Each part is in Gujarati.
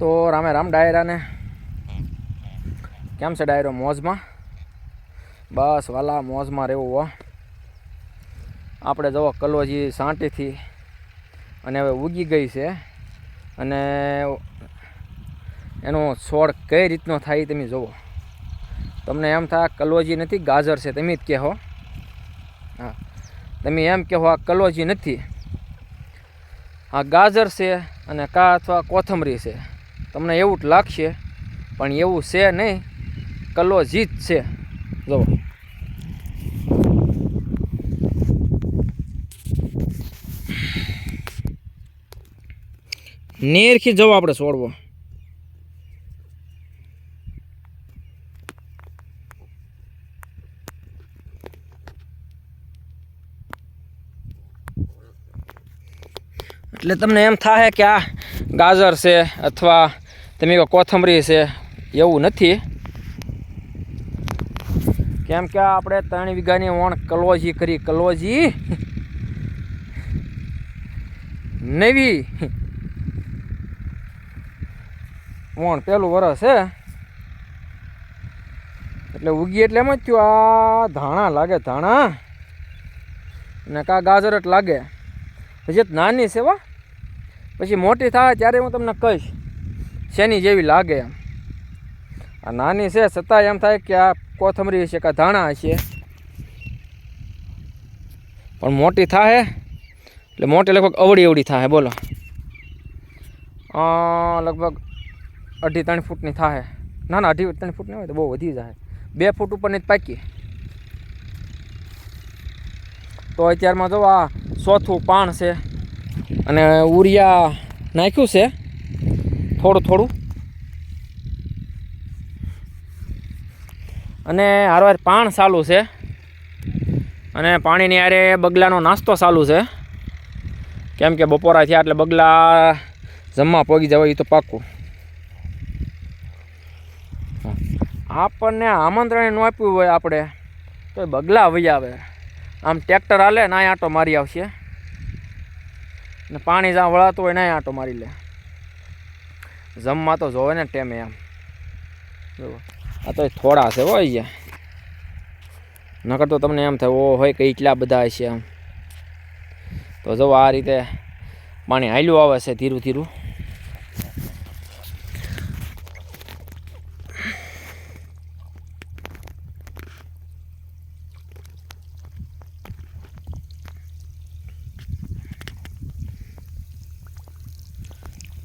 તો રામે રામ ડાયરાને કેમ છે ડાયરો? મોજમાં? બસ વાલા મોજમાં રહેવું હો. આપણે જવો કલોજી સાંટીથી અને હવે ઉગી ગઈ છે અને એનો છોડ કઈ રીતનો થાય તમે જુઓ. તમને એમ થાય કલોજી નથી ગાજર છે તમે જ કહો. હા, તમે એમ કહો આ કલોજી નથી, આ ગાજર છે અને કા અથવા કોથમરી છે. તમને એવું જ લાગશે પણ એવું છે નહીં, કલોજી જ છે. જુઓ નેરથી જવો આપણે છોડવો. એટલે તમને એમ થાય કે આ ગાજર છે અથવા તમે કોથમરી છે, એવું નથી. કેમ કે આપણે 3 વીઘાની ઓણ કલોજી કરી. કલોજી નવી ઓણ પેલું વરસ છે એટલે ઉગી એટલે એમ જ થયું આ ધાણા લાગે, ધાણા ને કા ગાજર જ લાગે. હજી નાની છે વા, પછી મોટી થાય ત્યારે હું તમને કહીશ શેની જેવી લાગે એમ. આ નાની છે છતાં એમ થાય કે આ કોથમરી હશે કે ધાણા હશે, પણ મોટી થાય એટલે મોટી લગભગ અવળી અવળી થાય. બોલો લગભગ 2.5-3 ફૂટની થાય. ના ના 2.5-3 ફૂટ નહીં હોય તો બહુ વધી જાય. 2 ફૂટ ઉપરની જ પાકી. તો અત્યારમાં જો આ 4થું પાણ છે અને ઉરિયા નાખ્યું છે થોડું થોડું, અને હારવાર પાણ ચાલુ છે અને પાણીની હારે બગલાનો નાસ્તો ચાલુ છે. કેમ કે બપોરા થયા એટલે બગલા જમવા પોગી જવાય એ તો પાક્કું. આપણને આમંત્રણ ન આપ્યું હોય આપણે તો બગલા વહી આવે. આમ ટ્રેક્ટર હાલે ના આંટો મારી આવશે ને પાણી જ્યાં વળાતું હોય ના આંટો મારી લે. જમવા તો જોવે ને ટેમે એમ. આ તો થોડા છે હોય ગયા, નકર તો તમને એમ થાય ઓ હોય કે એટલા બધા હશે એમ. તો જો આ રીતે પાણી હાલ્યું આવે છે ધીરું ધીરું.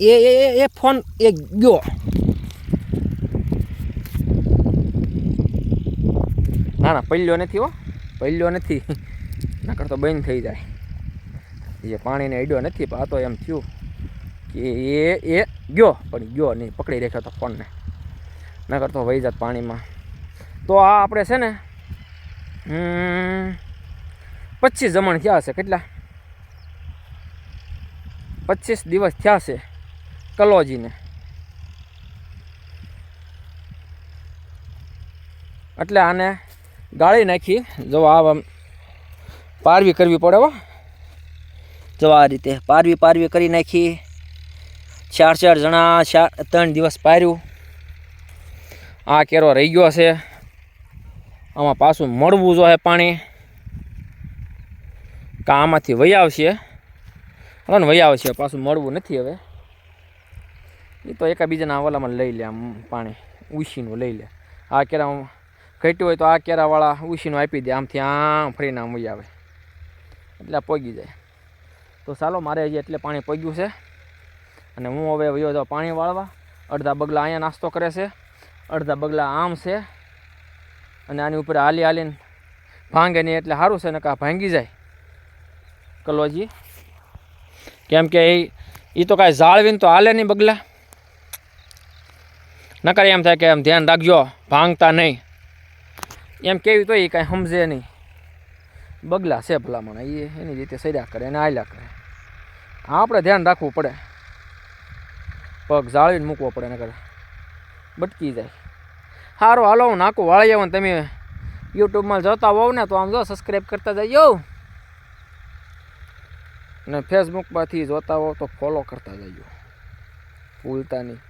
એ ફોન એ ગયો. ના ના પલ્યો નથી હો, પલ્યો નથી, નકર તો બંધ થઈ જાય. એ પાણીને અડ્યો નથી, પણ આ તો એમ થયું કે એ ગયો પણ ગયો નહીં, પકડી રાખ્યો તો ફોનને, નકર તો વહી જાત પાણીમાં. તો આ આપણે છે ને 25 જમણ થયા છે. કેટલા? 25 દિવસ થયા છે કલોજીને. એટલે આને ગાળી નાખી. જો આ પારવી કરવી પડે હો. જો આ રીતે પારવી કરી નાખી. 4 જણા 3 દિવસ પાર્યું. આ કેરો રહી ગયો છે, આમાં પાછું મળવું જોઈએ પાણી, કા આમાંથી વહી આવશે. અને વહી આવશે, પાછું મળવું નથી હવે. એ તો એકાબીજાના વાલામાં લઈ લે આમ પાણી ઉછીનું લઈ લે. આ કેરા ઘટ્યું હોય તો આ કેરાવાળા ઉછીનું આપી દે, આમથી આમ ફરીને આમ વહી આવે એટલે પોગી જાય. તો ચાલો, મારે હજી એટલે પાણી પોગ્યું છે અને હું હવે વયો જાઉં પાણી વાળવા. અડધા બગલા અહીંયા નાસ્તો કરે છે, અડધા બગલા આમ છે, અને આની ઉપર હાલીને ભાંગે નહીં એટલે સારું છે ને કાં ભાંગી જાય કલોજી. કેમ કે એ તો કાંઈ જાળવીને તો હાલે નહીં બગલા. નકર એમ થાય કે એમ ધ્યાન રાખજો ભાંગતા નહીં એમ કેવી, તો એ કાંઈ સમજે નહીં. બગલા છે ભલામણ, એ એની રીતે સર્યા કરે અને હાલ્યા કરે. આપણે ધ્યાન રાખવું પડે, પગ જાળવીને મૂકવો પડે, નકર બટકી જાય. સારું હાલો, હું નાખું વાળી આવું. તમે યુટ્યુબમાં જોતા હોવ ને તો આમ જો સબસ્ક્રાઈબ કરતા જજો, અને ફેસબુકમાંથી જોતા હોવ તો ફોલો કરતા જજો, ભૂલતા નહીં.